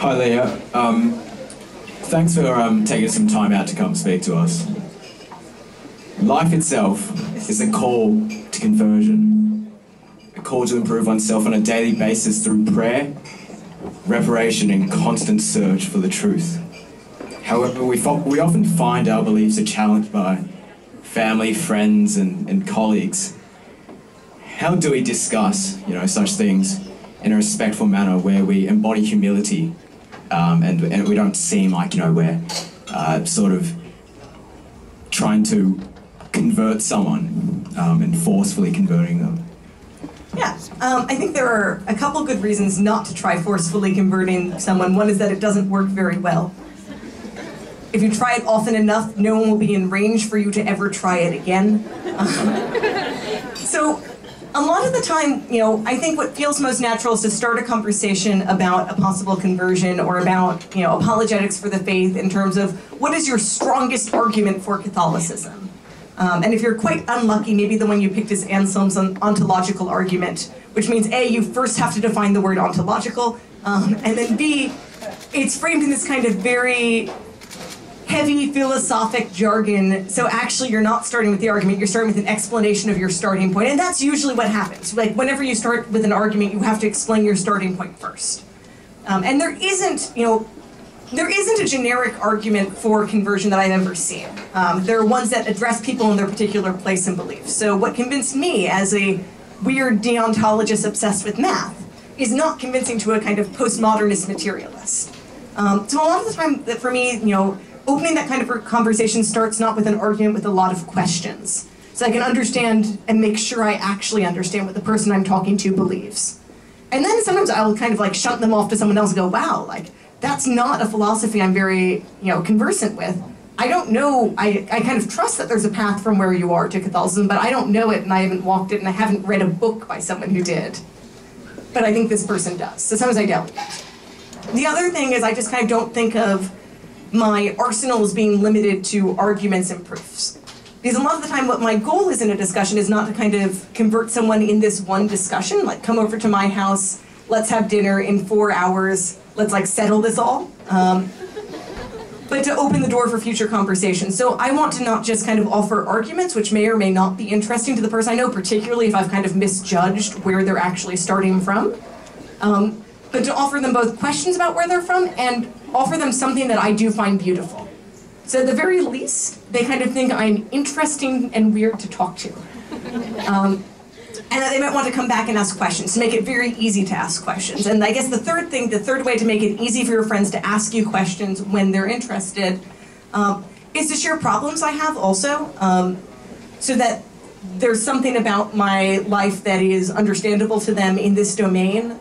Hi Leah, thanks for taking some time out to come speak to us. Life itself is a call to conversion, a call to improve oneself on a daily basis through prayer, reparation and constant search for the truth. However, we often find our beliefs are challenged by family, friends and colleagues. How do we discuss, such things in a respectful manner where we embody humility and we don't seem like, we're sort of trying to convert someone and forcefully converting them? Yeah, I think there are a couple good reasons not to try forcefully converting someone. One is that it doesn't work very well. If you try it often enough, no one will be in range for you to ever try it again. So a lot of the time, I think what feels most natural is to start a conversation about a possible conversion or about, apologetics for the faith in terms of what is your strongest argument for Catholicism. And if you're quite unlucky, maybe the one you picked is Anselm's ontological argument, which means A, you first have to define the word ontological, and then B, it's framed in this kind of very heavy philosophic jargon, so actually you're not starting with the argument, you're starting with an explanation of your starting point, and that's usually what happens. Like, whenever you start with an argument, you have to explain your starting point first. And there isn't a generic argument for conversion that I've ever seen. There are ones that address people in their particular place and belief. So what convinced me as a weird deontologist obsessed with math is not convincing to a kind of postmodernist materialist. So a lot of the time, for me, opening that kind of conversation starts not with an argument, with a lot of questions. So I can understand and make sure I actually understand what the person I'm talking to believes. And then sometimes I'll kind of like shunt them off to someone else and go, wow, like, that's not a philosophy I'm very, conversant with. I don't know, I kind of trust that there's a path from where you are to Catholicism, but I don't know it and I haven't walked it and I haven't read a book by someone who did. But I think this person does. So sometimes I delegate. The other thing is I just kind of don't think of my arsenal as being limited to arguments and proofs. Because a lot of the time what my goal is in a discussion is not to kind of convert someone in this one discussion, like come over to my house, let's have dinner in 4 hours, let's like settle this all, but to open the door for future conversations. So I want to not just kind of offer arguments, which may or may not be interesting to the person I know, particularly if I've kind of misjudged where they're actually starting from, but to offer them both questions about where they're from and offer them something that I do find beautiful. So at the very least, they kind of think I'm interesting and weird to talk to. And that they might want to come back and ask questions, to make it very easy to ask questions. And I guess the third way to make it easy for your friends to ask you questions when they're interested is to share problems I have also, so that there's something about my life that is understandable to them in this domain,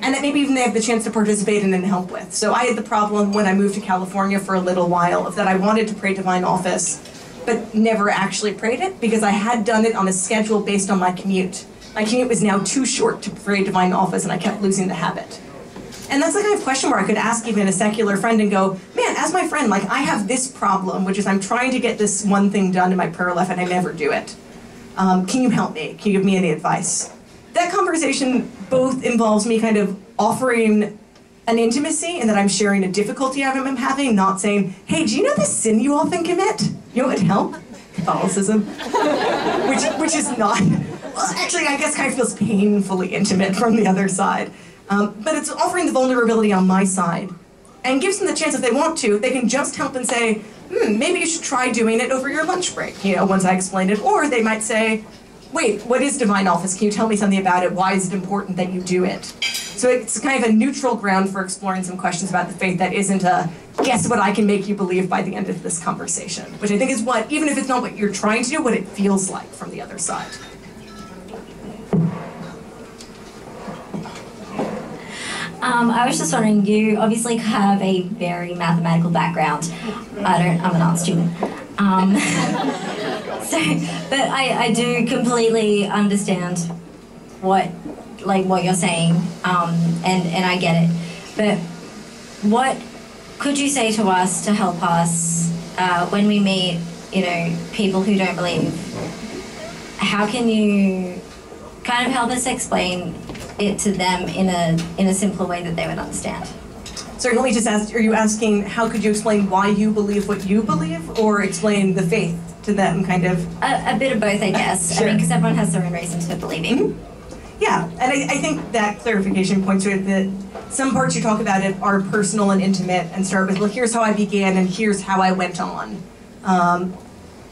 and that maybe even they have the chance to participate in and help with. So I had the problem when I moved to California for a little while of that I wanted to pray Divine Office, but never actually prayed it because I had done it on a schedule based on my commute. My commute was now too short to pray Divine Office and I kept losing the habit. And that's the kind of question where I could ask even a secular friend and go, man, as my friend, like I have this problem, which is I'm trying to get this one thing done in my prayer life and I never do it. Can you help me? Can you give me any advice? That conversation both involves me kind of offering an intimacy and that I'm sharing a difficulty I'm having, not saying, hey, do you know this sin you often commit? You know what would help? Catholicism. which is not, well, actually I guess kind of feels painfully intimate from the other side. But it's offering the vulnerability on my side and gives them the chance if they want to, they can just help and say, maybe you should try doing it over your lunch break, once I explain it. Or they might say, wait, what is Divine Office? Can you tell me something about it? Why is it important that you do it? So it's kind of a neutral ground for exploring some questions about the faith that isn't a guess what I can make you believe by the end of this conversation, which I think is what, even if it's not what you're trying to do, what it feels like from the other side. I was just wondering, you obviously have a very mathematical background. I'm an art student. But I do completely understand what you're saying, and I get it. But what could you say to us to help us when we meet, people who don't believe? How can you kind of help us explain it to them in a simpler way that they would understand? So let me just ask, are you asking how could you explain why you believe what you believe, or explain the faith to them, kind of? A bit of both, I guess. Sure. I mean, because everyone has their own reasons for believing. Yeah, and I think that clarification points to it that some parts you talk about it are personal and intimate and start with, well, here's how I began and here's how I went on.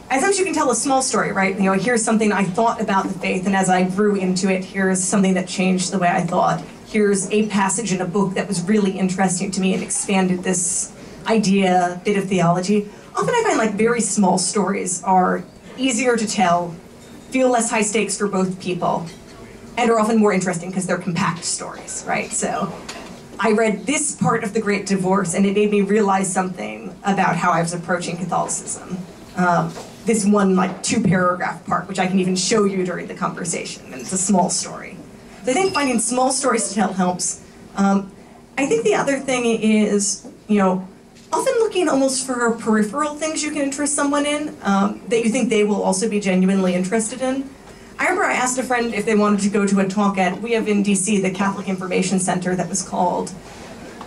As much as you can tell a small story, right? You know, here's something I thought about the faith, and as I grew into it, here's something that changed the way I thought. Here's a passage in a book that was really interesting to me and expanded this idea, bit of theology. Often I find like very small stories are easier to tell, feel less high stakes for both people, and are often more interesting because they're compact stories, right? So I read this part of The Great Divorce, and it made me realize something about how I was approaching Catholicism. This one, like, 2-paragraph part, which I can even show you during the conversation, and it's a small story. So I think finding small stories to tell helps. I think the other thing is, you know, often looking almost for peripheral things you can interest someone in that you think they will also be genuinely interested in. I remember I asked a friend if they wanted to go to a talk at, we have in DC the Catholic Information Center that was called,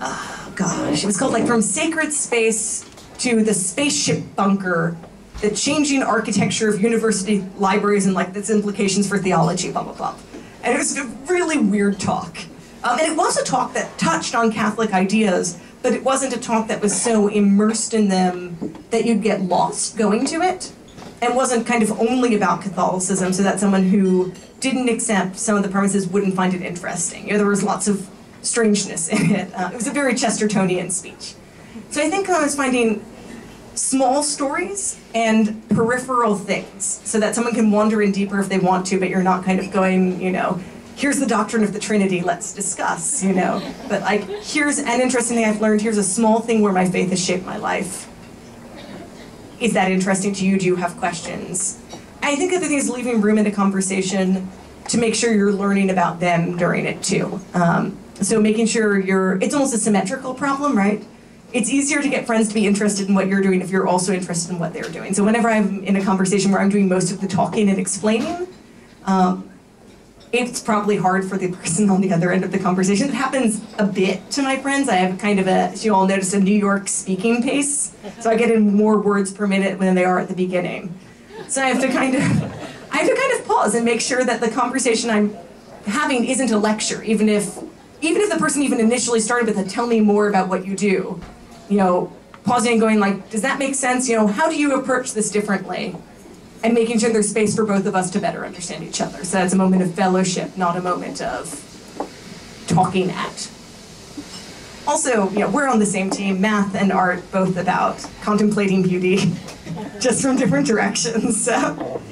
it was called like From Sacred Space to the Spaceship Bunker, the Changing Architecture of University Libraries and like its implications for theology, blah, blah, blah. And it was a really weird talk. And it was a talk that touched on Catholic ideas, but it wasn't a talk that was so immersed in them that you'd get lost going to it, and wasn't kind of only about Catholicism, so that someone who didn't accept some of the premises wouldn't find it interesting. You know, there was lots of strangeness in it. It was a very Chestertonian speech. So I think I was finding small stories and peripheral things so that someone can wander in deeper if they want to, but you're not kind of going, you know, here's the doctrine of the Trinity, let's discuss, you know. But like, here's an interesting thing I've learned, here's a small thing where my faith has shaped my life. Is that interesting to you? Do you have questions? I think the other thing is leaving room in a conversation to make sure you're learning about them during it too. So making sure it's almost a symmetrical problem, right? It's easier to get friends to be interested in what you're doing if you're also interested in what they're doing. So whenever I'm in a conversation where I'm doing most of the talking and explaining, it's probably hard for the person on the other end of the conversation. It happens a bit to my friends. I have kind of as you all notice, a New York speaking pace. So I get in more words per minute than they are at the beginning. So I have to kind of pause and make sure that the conversation I'm having isn't a lecture, even if the person even initially started with a tell me more about what you do. You know, pausing and going like, does that make sense? You know, how do you approach this differently? And making sure there's space for both of us to better understand each other. So that's a moment of fellowship, not a moment of talking at. Also, you know, we're on the same team, math and art, both about contemplating beauty, just from different directions, so.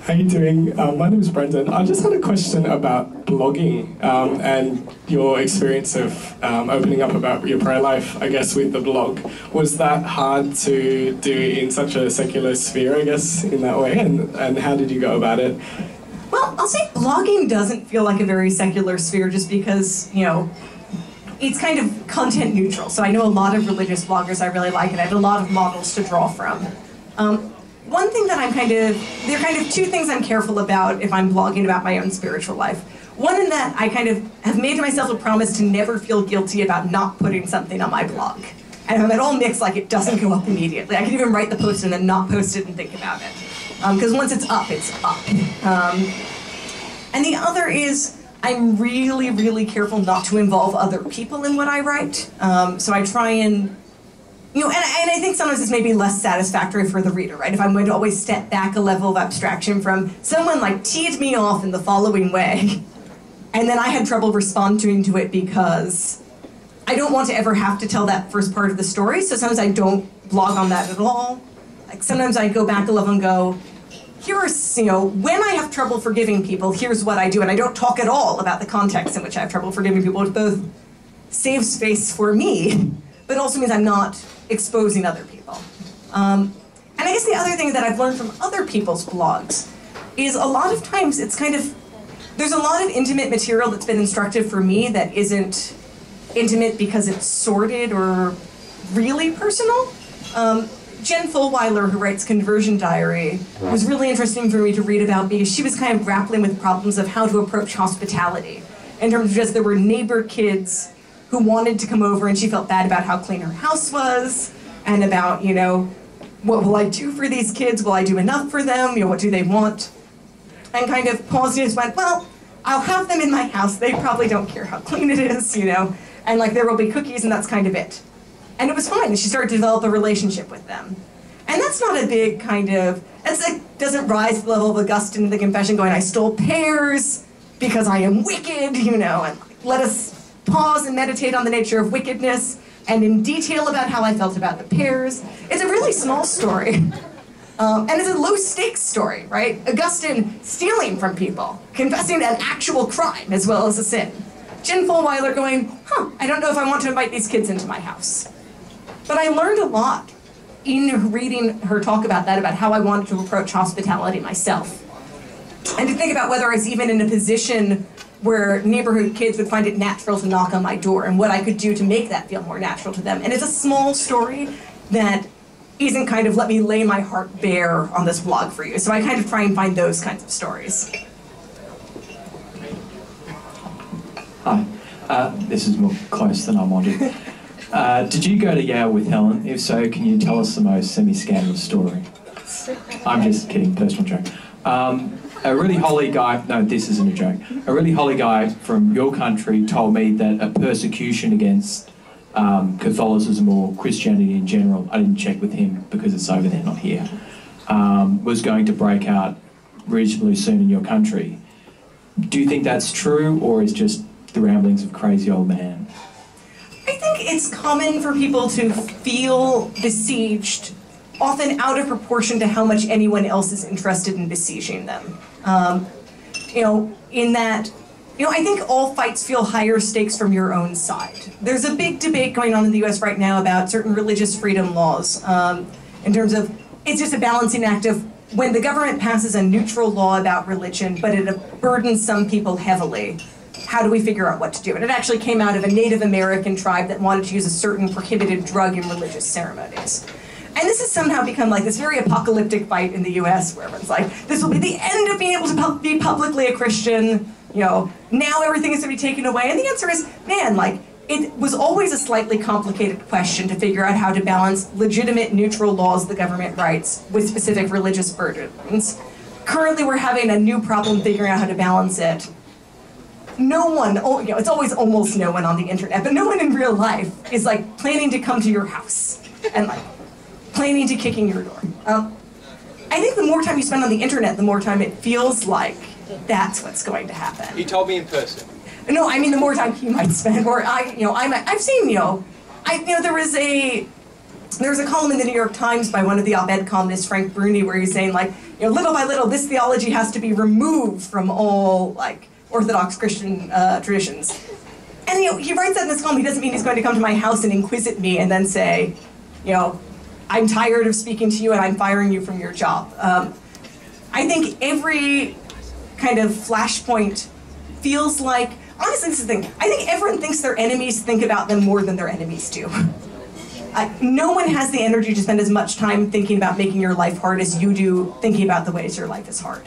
How are you doing? My name is Brendan. I just had a question about blogging and your experience of opening up about your prayer life, I guess, with the blog. Was that hard to do in such a secular sphere, I guess, in that way? And how did you go about it? Well, I'll say blogging doesn't feel like a very secular sphere just because, you know, it's kind of content neutral. So I know a lot of religious bloggers I really like, and I have a lot of models to draw from. One thing that there are kind of two things I'm careful about if I'm blogging about my own spiritual life. One in that I kind of have made myself a promise to never feel guilty about not putting something on my blog. And if I'm at all mixed, like it doesn't go up immediately. I can even write the post and then not post it and think about it. Because once it's up, it's up. And the other is I'm really, really careful not to involve other people in what I write. So I try and, you know, and I think sometimes this may be less satisfactory for the reader, right? If I'm going to always step back a level of abstraction from someone like teed me off in the following way, and then I had trouble responding to it because I don't want to ever have to tell that first part of the story, so sometimes I don't blog on that at all. Like sometimes I go back a level and go, here's, you know, when I have trouble forgiving people, here's what I do, and I don't talk at all about the context in which I have trouble forgiving people, which both saves space for me, but also means I'm not exposing other people. And I guess the other thing that I've learned from other people's blogs is a lot of times it's kind of, there's a lot of intimate material that's been instructive for me that isn't intimate because it's sordid or really personal. Jen Fulweiler, who writes Conversion Diary, was really interesting for me to read about because she was kind of grappling with problems of how to approach hospitality. In terms of just there were neighbor kids who who wanted to come over, and she felt bad about how clean her house was, and about, you know, what will I do for these kids? Will I do enough for them? You know, what do they want? And kind of paused and just went, well, I'll have them in my house. They probably don't care how clean it is, you know, and like there will be cookies and that's kind of it. And it was fine. And she started to develop a relationship with them. And that's not a big kind of, it doesn't rise to the level of Augustine in the Confession going, I stole pears because I am wicked, you know, and let us pause and meditate on the nature of wickedness and in detail about how I felt about the pears. It's a really small story. And it's a low-stakes story, right? Augustine stealing from people, confessing an actual crime as well as a sin. Jen Fulwiler going, I don't know if I want to invite these kids into my house. But I learned a lot in reading her talk about that, about how I wanted to approach hospitality myself. And to think about whether I was even in a position where neighborhood kids would find it natural to knock on my door and what I could do to make that feel more natural to them. And it's a small story that isn't kind of let me lay my heart bare on this blog for you. So I kind of try and find those kinds of stories. Hi, this is more close than I wanted. Did you go to Yale with Helen? If so, can you tell us the most semi-scandalous story? I'm just kidding, personal joke. A really holy guy, no, this isn't a joke. A really holy guy from your country told me that a persecution against Catholicism or Christianity in general, I didn't check with him because it's over there, not here, was going to break out reasonably soon in your country. Do you think that's true, or is just the ramblings of a crazy old man? I think it's common for people to feel besieged, often out of proportion to how much anyone else is interested in besieging them. You know, in that, you know, I think all fights feel higher stakes from your own side. There's a big debate going on in the US right now about certain religious freedom laws, in terms of, it's just a balancing act of when the government passes a neutral law about religion, but it burdens some people heavily, how do we figure out what to do? And it actually came out of a Native American tribe that wanted to use a certain prohibited drug in religious ceremonies. And this has somehow become like this very apocalyptic fight in the US where everyone's like, this will be the end of being able to be publicly a Christian, you know, now everything is going to be taken away. And the answer is, man, like, it was always a slightly complicated question to figure out how to balance legitimate neutral laws the government writes with specific religious burdens. Currently we're having a new problem figuring out how to balance it. No one, you know, it's always almost no one on the internet, but no one in real life is like planning to come to your house and like planning to kick in your door. I think the more time you spend on the internet, the more time it feels like that's what's going to happen. He told me in person. No, I mean the more time he might spend, or I've seen, there was a column in the New York Times by one of the op-ed columnists, Frank Bruni, where he's saying like, you know, little by little, this theology has to be removed from all like Orthodox Christian traditions. And you know, he writes that in this column. He doesn't mean he's going to come to my house and inquisit me and then say, you know, I'm tired of speaking to you and I'm firing you from your job. I think every kind of flashpoint feels like, honestly, this is the thing, I think everyone thinks their enemies think about them more than their enemies do. No one has the energy to spend as much time thinking about making your life hard as you do thinking about the ways your life is hard.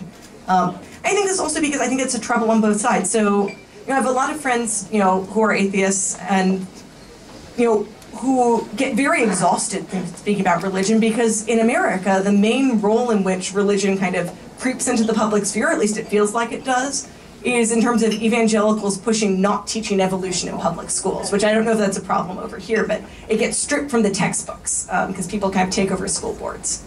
I think this also because I think it's a trouble on both sides. So, you know, I have a lot of friends, you know, who are atheists and, you know, who get very exhausted speaking about religion because in America, the main role in which religion kind of creeps into the public sphere, at least it feels like it does, is in terms of evangelicals pushing not teaching evolution in public schools, which I don't know if that's a problem over here, but it gets stripped from the textbooks because people kind of take over school boards.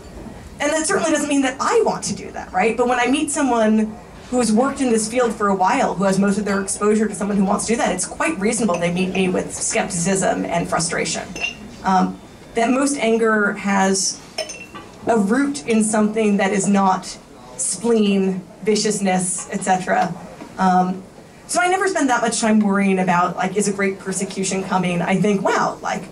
And that certainly doesn't mean that I want to do that, right? But when I meet someone who has worked in this field for a while, who has most of their exposure to someone who wants to do that, it's quite reasonable they meet me with skepticism and frustration. That most anger has a root in something that is not spleen, viciousness, etc. So I never spend that much time worrying about, like, is a great persecution coming? I think, wow, like,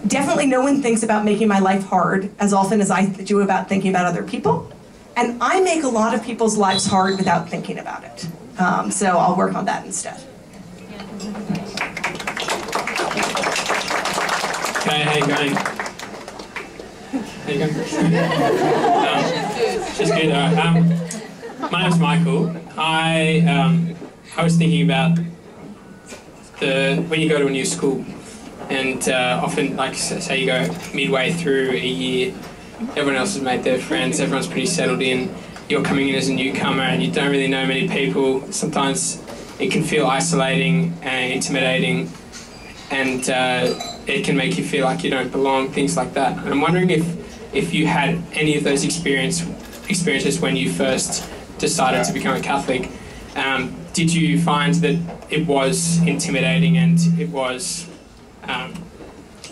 definitely no one thinks about making my life hard as often as I do about thinking about other people. And I make a lot of people's lives hard without thinking about it. So I'll work on that instead. Okay, how you going? How you going? Just good. My name's Michael. I was thinking about when you go to a new school, and often, like say you go midway through a year, everyone else has made their friends, everyone's pretty settled in, you're coming in as a newcomer and you don't really know many people. Sometimes it can feel isolating and intimidating, and it can make you feel like you don't belong, things like that. And I'm wondering if you had any of those experiences when you first decided to become a Catholic. Did you find that it was intimidating and it was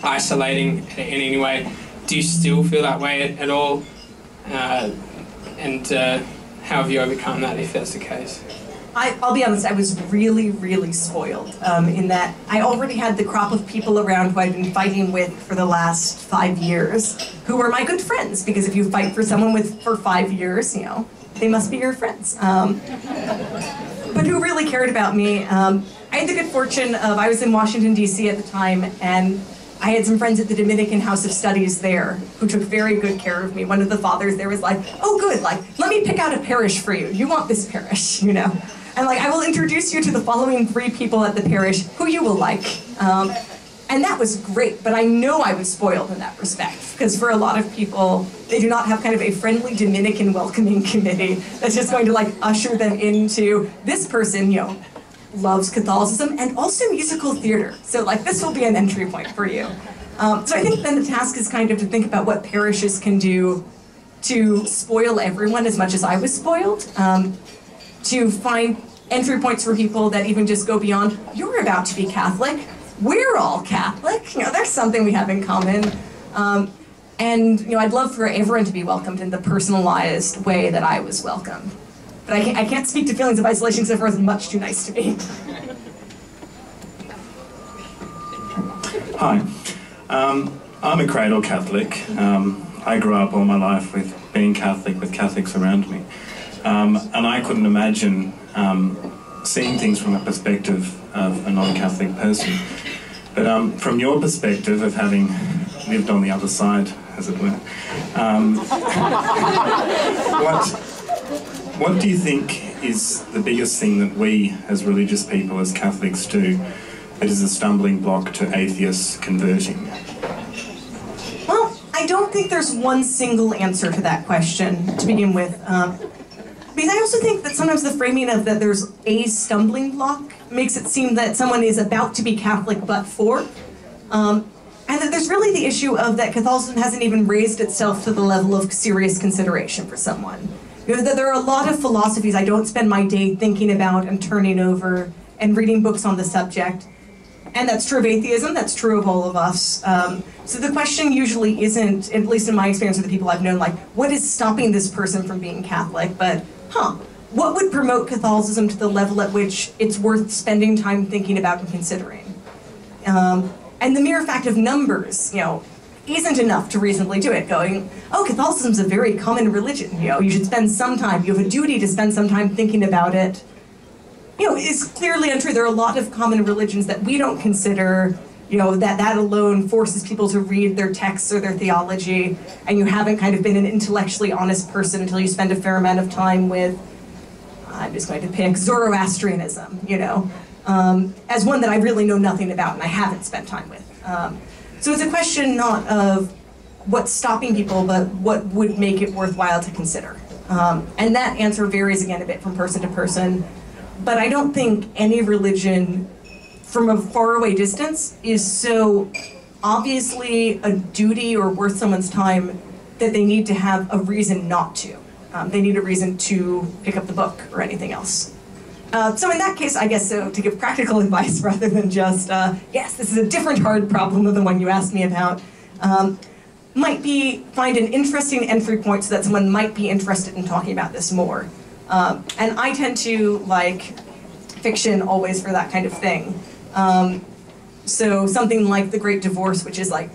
isolating in any way? Do you still feel that way at all? And how have you overcome that, if that's the case? I'll be honest, I was really, really spoiled in that I already had the crop of people around who I'd been fighting with for the last 5 years, who were my good friends, because if you fight for someone for 5 years, you know, they must be your friends. But who really cared about me. I had the good fortune of, I was in Washington, D.C. at the time, and I had some friends at the Dominican House of Studies there who took very good care of me. One of the fathers there was like, oh good, like, let me pick out a parish for you. You want this parish, you know? And like, I will introduce you to the following 3 people at the parish who you will like. And that was great, but I know I was spoiled in that respect, because for a lot of people, they do not have kind of a friendly Dominican welcoming committee that's just going to like usher them into this person, you know, loves Catholicism and also musical theater. So like, this will be an entry point for you. So I think then the task is kind of to think about what parishes can do to spoil everyone as much as I was spoiled, to find entry points for people that even just go beyond, you're about to be Catholic, we're all Catholic, you know, there's something we have in common. And you know, I'd love for everyone to be welcomed in the personalized way that I was welcomed. But I can't speak to feelings of isolation because everyone's much too nice to me. Hi, I'm a cradle Catholic. I grew up all my life with being Catholic, with Catholics around me. And I couldn't imagine seeing things from a perspective of a non-Catholic person. But from your perspective of having lived on the other side, as it were, what do you think is the biggest thing that we, as religious people, as Catholics, do that is a stumbling block to atheists converting? Well, I don't think there's one single answer to that question to begin with. Because I also think that sometimes the framing of that there's a stumbling block makes it seem that someone is about to be Catholic but for. And that there's really the issue of that Catholicism hasn't even raised itself to the level of serious consideration for someone. You know, that there are a lot of philosophies I don't spend my day thinking about and turning over and reading books on the subject. And that's true of atheism, that's true of all of us. So the question usually isn't, at least in my experience with the people I've known, like, what is stopping this person from being Catholic? But, what would promote Catholicism to the level at which it's worth spending time thinking about and considering? And the mere fact of numbers, you know, isn't enough to reasonably do it. Going, oh, Catholicism's a very common religion, you know, you should spend some time, you have a duty to spend some time thinking about it. You know, is clearly untrue. There are a lot of common religions that we don't consider, you know, that alone forces people to read their texts or their theology, and you haven't kind of been an intellectually honest person until you spend a fair amount of time with, I'm just going to pick Zoroastrianism, you know, as one that I really know nothing about and I haven't spent time with. So it's a question not of what's stopping people, but what would make it worthwhile to consider. And that answer varies again a bit from person to person. But I don't think any religion from a faraway distance is so obviously a duty or worth someone's time that they need to have a reason not to. They need a reason to pick up the book or anything else. So in that case, I guess, so to give practical advice rather than just, yes, this is a different hard problem than the one you asked me about, might be find an interesting entry point so that someone might be interested in talking about this more. And I tend to like fiction always for that kind of thing. So something like The Great Divorce, which is like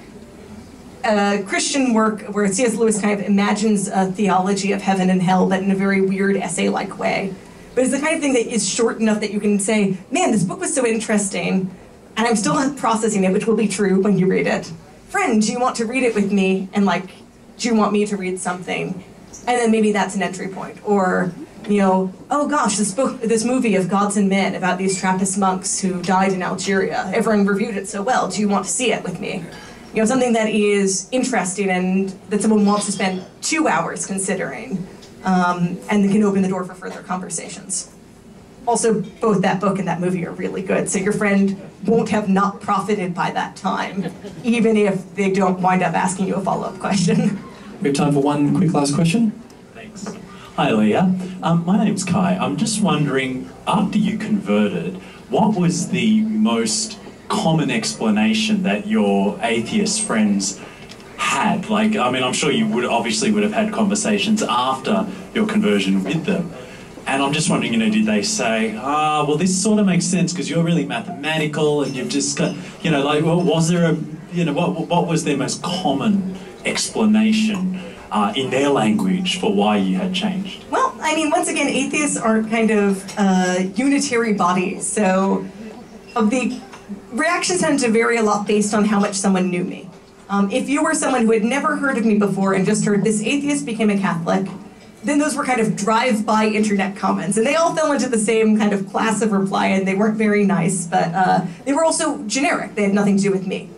a Christian work where C.S. Lewis kind of imagines a theology of heaven and hell, but in a very weird essay-like way. But it's the kind of thing that is short enough that you can say, man, this book was so interesting, and I'm still processing it, which will be true when you read it. Friend, do you want to read it with me? And like, do you want me to read something? And then maybe that's an entry point. Or oh gosh, this movie of Gods and Men about these Trappist monks who died in Algeria. Everyone reviewed it so well. Do you want to see it with me? Something that is interesting and that someone wants to spend 2 hours considering, and that can open the door for further conversations. Also, both that book and that movie are really good, so your friend won't have not profited by that time, even if they don't wind up asking you a follow-up question. We have time for one quick last question. Thanks. Hi, Leah. My name's Kai. I'm just wondering, after you converted, what was the most common explanation that your atheist friends had? Like, I mean, I'm sure you would have had conversations after your conversion with them. And I'm just wondering, did they say, well, this sort of makes sense because you're really mathematical and you've just got, was there what was their most common explanation in their language for why you had changed? Well, I mean, once again, atheists are kind of unitary bodies, so the reactions tend to vary a lot based on how much someone knew me. If you were someone who had never heard of me before and just heard this atheist became a Catholic, then those were kind of drive-by internet comments, and they all fell into the same kind of class of reply, and they weren't very nice, but they were also generic. They had nothing to do with me.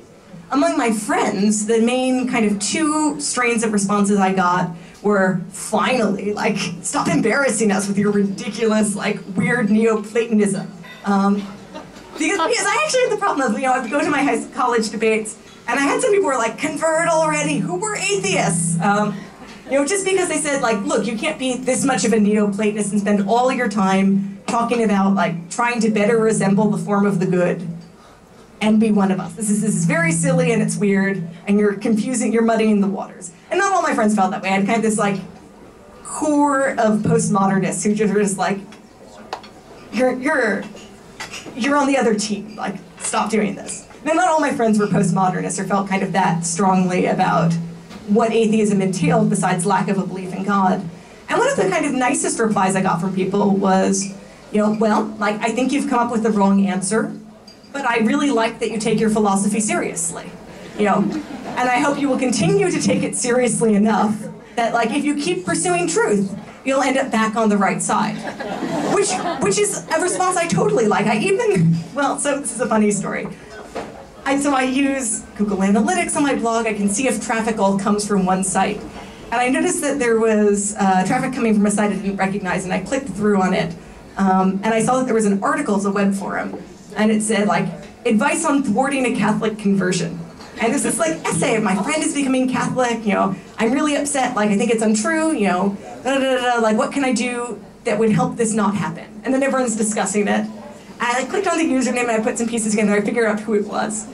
Among my friends, the main kind of 2 strains of responses I got were, finally, stop embarrassing us with your ridiculous, weird Neoplatonism. Because I actually had the problem of, I would go to my college debates, and I had some people who were convert already, who were atheists. Just because they said, look, you can't be this much of a Neoplatonist and spend all your time talking about, trying to better resemble the form of the good and be one of us. This is very silly and it's weird, and you're muddying the waters. And not all my friends felt that way. I had kind of this, core of postmodernists who just were just you're on the other team, stop doing this. Now, not all my friends were postmodernists or felt kind of that strongly about what atheism entailed besides lack of a belief in God. And one of the kind of nicest replies I got from people was, well, I think you've come up with the wrong answer, but I really like that you take your philosophy seriously. And I hope you will continue to take it seriously enough that, if you keep pursuing truth, you'll end up back on the right side. Which is a response I totally like. So this is a funny story. So I use Google Analytics on my blog. I can see if traffic all comes from one site. And I noticed that there was traffic coming from a site I didn't recognize, and I clicked through on it. And I saw that there was an article, it's a web forum, and it said, advice on thwarting a Catholic conversion. And there's this, essay of my friend is becoming Catholic, I'm really upset, I think it's untrue, what can I do that would help this not happen? And then everyone's discussing it. And I clicked on the username and I put some pieces together. I figured out who it was.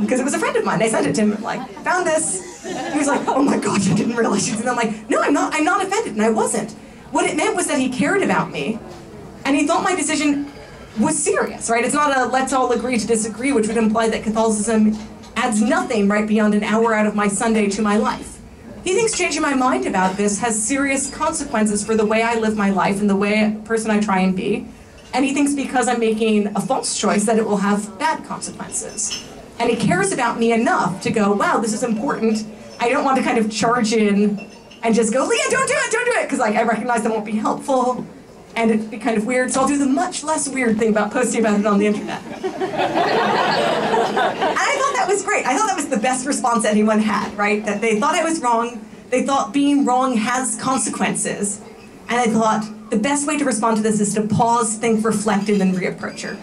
Because it was a friend of mine. I sent it to him, found this. He was like, oh my gosh, I didn't realize you did. And I'm like, no, I'm not offended, and I wasn't. What it meant was that he cared about me, and he thought my decision was serious, right? It's not a let's all agree to disagree, which would imply that Catholicism adds nothing right beyond an hour out of my Sunday to my life. He thinks changing my mind about this has serious consequences for the way I live my life and the person I try and be. And he thinks because I'm making a false choice that it will have bad consequences. And he cares about me enough to go, wow, this is important. I don't want to kind of charge in and just go, Leah, don't do it, because I recognize that won't be helpful. And it'd be kind of weird, so I'll do the much less weird thing about posting about it on the internet. And I thought that was great. I thought that was the best response anyone had, right? That they thought I was wrong, they thought being wrong has consequences, and I thought the best way to respond to this is to pause, think, reflect, and then reapproach her.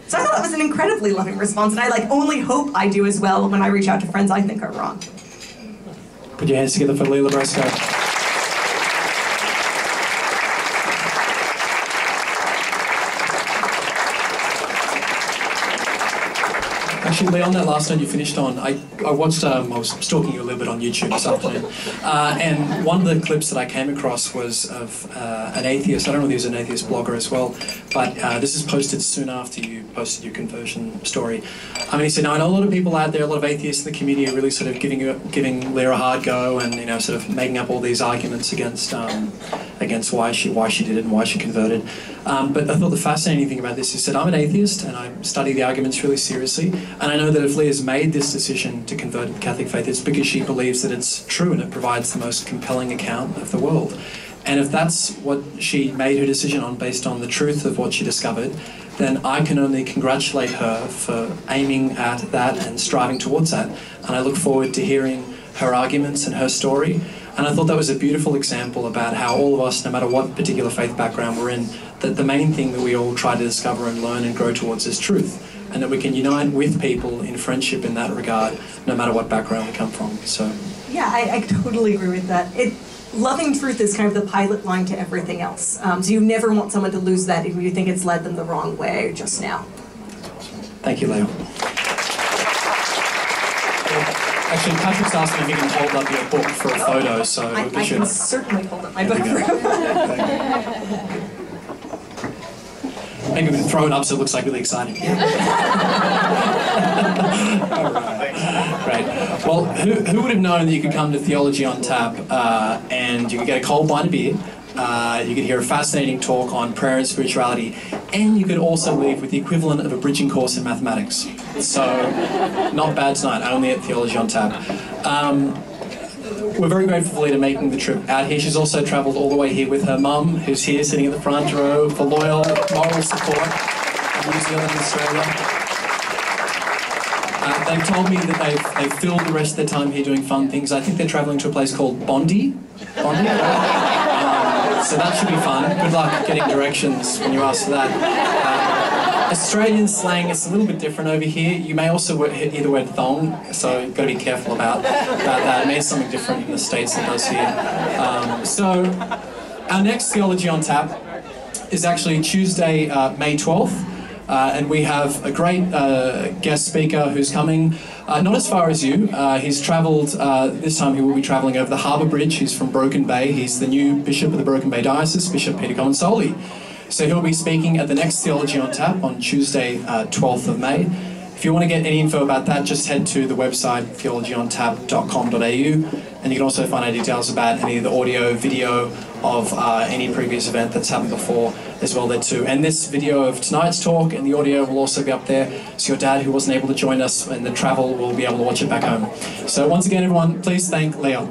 So I thought that was an incredibly loving response, and I only hope I do as well when I reach out to friends I think are wrong. Put your hands together for Leah Libresco. Actually, Leah, on that last note you finished on, I watched, I was stalking you a little bit on YouTube this afternoon, and one of the clips that I came across was of an atheist, I don't know if he was an atheist blogger as well, but this is posted soon after you posted your conversion story. He said, now I know a lot of people out there, a lot of atheists in the community are really sort of giving Leah a hard go and, sort of making up all these arguments against why she did it and why she converted. But I thought the fascinating thing about this, he said, I'm an atheist and I study the arguments really seriously, and I know that if Leah's made this decision to convert to the Catholic faith, it's because she believes that it's true and it provides the most compelling account of the world. And if that's what she made her decision on based on the truth of what she discovered, then I can only congratulate her for aiming at that and striving towards that. And I look forward to hearing her arguments and her story. And I thought that was a beautiful example about how all of us, no matter what particular faith background we're in, that the main thing that we all try to discover and learn and grow towards is truth. And that we can unite with people in friendship in that regard, no matter what background we come from. So, yeah, I totally agree with that. Loving truth is kind of the pilot line to everything else. So you never want someone to lose that if you think it's led them the wrong way just now. Thank you, Leo. Actually, Patrick's asked me if you can hold up your book for a photo, so I can certainly hold up my book for a photo. Maybe we can throw it up so it looks like really exciting. All right. Great. Well, who would have known that you could come to Theology on Tap and you could get a cold pint of beer, you could hear a fascinating talk on prayer and spirituality, and you could also leave with the equivalent of a bridging course in mathematics. So, not bad tonight, only at Theology on Tap. We're very grateful for Leah making the trip out here. She's also travelled all the way here with her mum, who's here sitting at the front row for loyal moral support in New Zealand and Australia. They've told me that they've filled the rest of their time here doing fun things. I think they're travelling to a place called Bondi. So that should be fun. Good luck getting directions when you ask for that. Australian slang is a little bit different over here. You may also hear the word thong, so you've got to be careful about that. It means something different in the States than it does here. So our next Theology on Tap is actually Tuesday, May 12th. And we have a great guest speaker who's coming, not as far as you. He's travelled, this time he will be travelling over the Harbour Bridge. He's from Broken Bay. He's the new Bishop of the Broken Bay Diocese, Bishop Peter Comensoli. So he'll be speaking at the next Theology on Tap on Tuesday, 12th of May. If you want to get any info about that, just head to the website theologyontap.com.au, and you can also find out details about any of the audio, video of any previous event that's happened before as well there too. And this video of tonight's talk and the audio will also be up there, so your dad who wasn't able to join us in the travel will be able to watch it back home. So once again, everyone, please thank Leah.